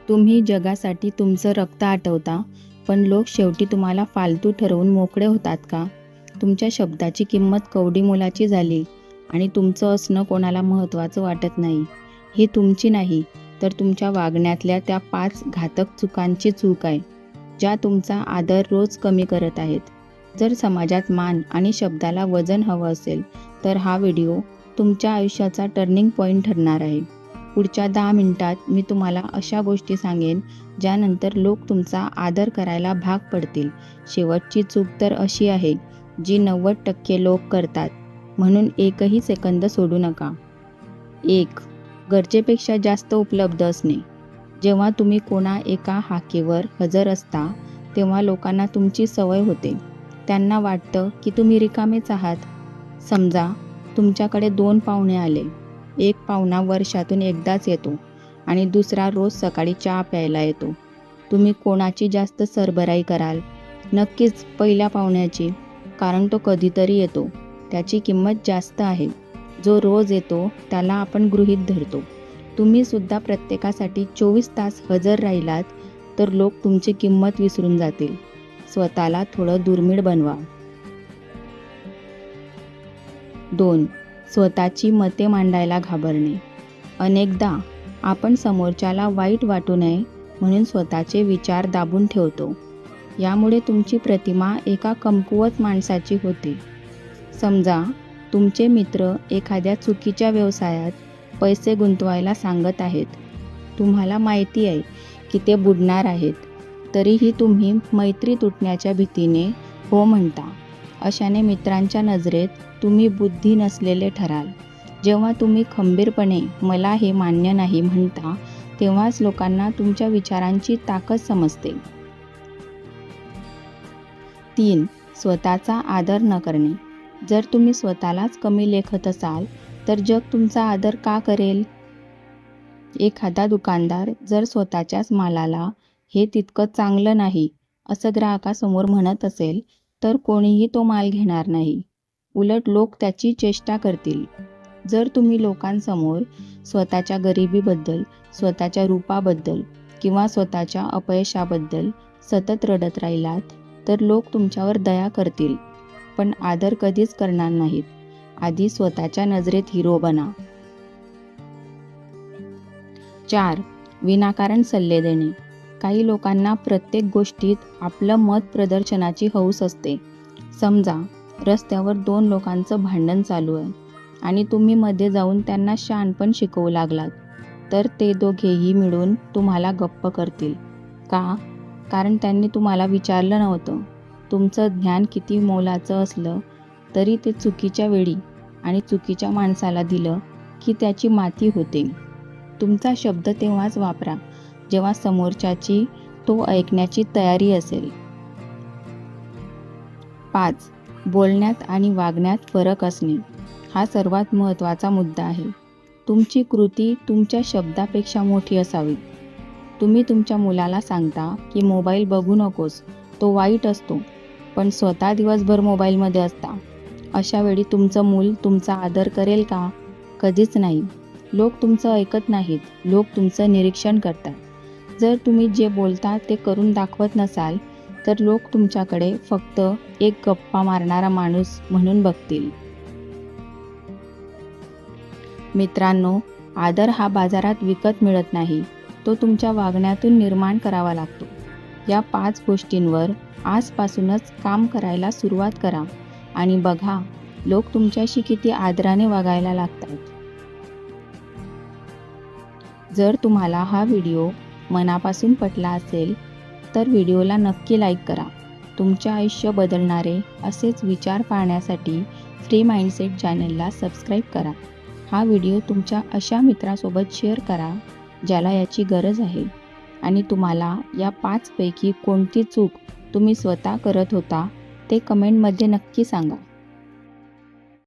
तुम्ही जगासाठी तुमचं रक्त आटवता, पण लोक शेवटी तुम्हाला फालतू ठरवून मोकळे होतात का? तुमच्या शब्दाची किंमत कवडी मोलाची झाली आणि तुमचं असणं कोणाला महत्त्वाचं वाटत नाही. ही तुमची नाही, तर तुमच्या वागण्यातल्या त्या 5 घातक चुकांची चूक आहे, ज्या तुमचा आदर रोज कमी करत आहेत. जर समाजात मान आणि शब्दाला वजन हवं असेल, तर हा व्हिडिओ तुमच्या आयुष्याचा टर्निंग पॉईंट ठरणार आहे. पुढच्या 10 मिनिटात मी तुम्हाला अशा गोष्टी सांगेन, ज्यानंतर लोक तुमचा आदर करायला भाग पडतील. शेवटची चूक तर अशी आहे, जी 90% लोक करतात, म्हणून एकही सेकंद सोडू नका. 1. गरजेपेक्षा जास्त उपलब्ध असणे. जेव्हा तुम्ही कोणा एका हाकेवर हजर असता, तेव्हा लोकांना तुमची सवय होते. त्यांना वाटतं की तुम्ही रिकामेच आहात. समजा तुमच्याकडे 2 पाहुणे आले. एक पाहुणा वर्षातून एकदाच येतो आणि दुसरा रोज सकाळी चहा प्यायला येतो. तुम्ही कोणाची जास्त सरबराई कराल? नक्कीच पहिल्या पाहुण्याची, कारण तो कधीतरी येतो. त्याची किंमत जास्त आहे. जो रोज येतो त्याला आपण गृहीत धरतो. तुम्ही सुद्धा प्रत्येकासाठी 24 तास हजर राहिलात, तर लोक तुमची किंमत विसरून जातील. स्वतःला थोडं दुर्मिळ बनवा. 2. स्वतःची मते मांडायला घाबरणे. अनेकदा आपण समोरच्याला वाईट वाटू नये म्हणून स्वतःचे विचार दाबून ठेवतो. यामुळे तुमची प्रतिमा एका कमकुवत माणसाची होते. समजा तुमचे मित्र एखाद्या चुकीच्या व्यवसायात पैसे गुंतवायला सांगत आहेत. तुम्हाला माहिती आहे की ते बुडणार आहेत, तरीही तुम्ही मैत्री तुटण्याच्या भीतीने हो म्हणता. अशाने मित्रांच्या नजरेत तुम्ही बुद्धी नसलेले ठराल. जेव्हा तुम्ही खंबीरपणे मला हे मान्य नाही म्हणता, तेव्हाच लोकांना तुमच्या विचारांची ताकद समजते. 3. स्वतःचा आदर न करणे. जर तुम्ही स्वतःलाच कमी लेखत असाल, तर जग तुमचा आदर का करेल? एखादा दुकानदार जर स्वतःच्याच मालाला हे तितकं चांगलं नाही असं ग्राहकासमोर म्हणत असेल, तर कोणीही तो माल घेणार नाही. उलट लोक त्याची चेष्टा करतील. जर तुम्ही लोकांसमोर स्वतःच्या गरिबीबद्दल, स्वतःच्या रूपाबद्दल किंवा स्वतःच्या अपयशाबद्दल सतत रडत राहिलात, तर लोक तुमच्यावर दया करतील, पण आदर कधीच करणार नाहीत. आधी स्वतःच्या नजरेत हिरो बना. 4. विनाकारण सल्ले देणे. काही लोकांना प्रत्येक गोष्टीत आपलं मत प्रदर्शनाची हौस असते. समजा रस्त्यावर 2 लोकांचं भांडण चालू आहे आणि तुम्ही मध्ये जाऊन त्यांना शहाणपण शिकवू लागलात, तर ते दोघेही मिळून तुम्हाला गप्प करतील. का? कारण त्यांनी तुम्हाला विचारलं नव्हतं. तुमचं ज्ञान किती मोलाचं असलं तरी ते चुकीच्या वेळी आणि चुकीच्या माणसाला दिलं की त्याची माती होते. तुमचा शब्द तेव्हाच वापरा जेव्हा समोरच्याची तो ऐकण्याची तयारी असेल. 5. बोलण्यात आणि वागण्यात फरक असणे. हा सर्वात महत्त्वाचा मुद्दा आहे. तुमची कृती तुमच्या शब्दापेक्षा मोठी असावी. तुम्ही तुमच्या मुलाला सांगता की मोबाईल बघू नकोस, तो वाईट असतो, पण स्वतः दिवसभर मोबाईलमध्ये असता. अशा वेळी तुमचं मूल तुमचा आदर करेल का? कधीच नाही. लोक तुमचं ऐकत नाहीत, लोक तुमचं निरीक्षण करतात. जर तुम्ही जे बोलता ते करून दाखवत नसाल, तर लोक तुमच्याकडे फक्त एक गप्पा मारणारा माणूस म्हणून बघतील. मित्रांनो, आदर हा बाजारात विकत मिळत नाही, तो तुमच्या वागण्यातून निर्माण करावा लागतो. या 5 गोष्टींवर आजपासूनच काम करायला सुरुवात करा आणि बघा, लोक तुमच्याशी किती आदराने वागायला लागतात. जर तुम्हाला हा व्हिडिओ मनापासून पटला असेल, तर व्हिडिओला नक्की लाईक करा. तुमचे आयुष्य बदलणारे असेच विचार पाहण्यासाठी फ्री माइंडसेट चॅनलला सबस्क्राईब करा. हा व्हिडिओ तुमच्या अशा मित्रासोबत शेअर करा ज्याला याची गरज आहे. आणि तुम्हाला या 5 पैकी कोणती चूक तुम्ही स्वतः करत होता ते कमेंटमध्ये नक्की सांगा.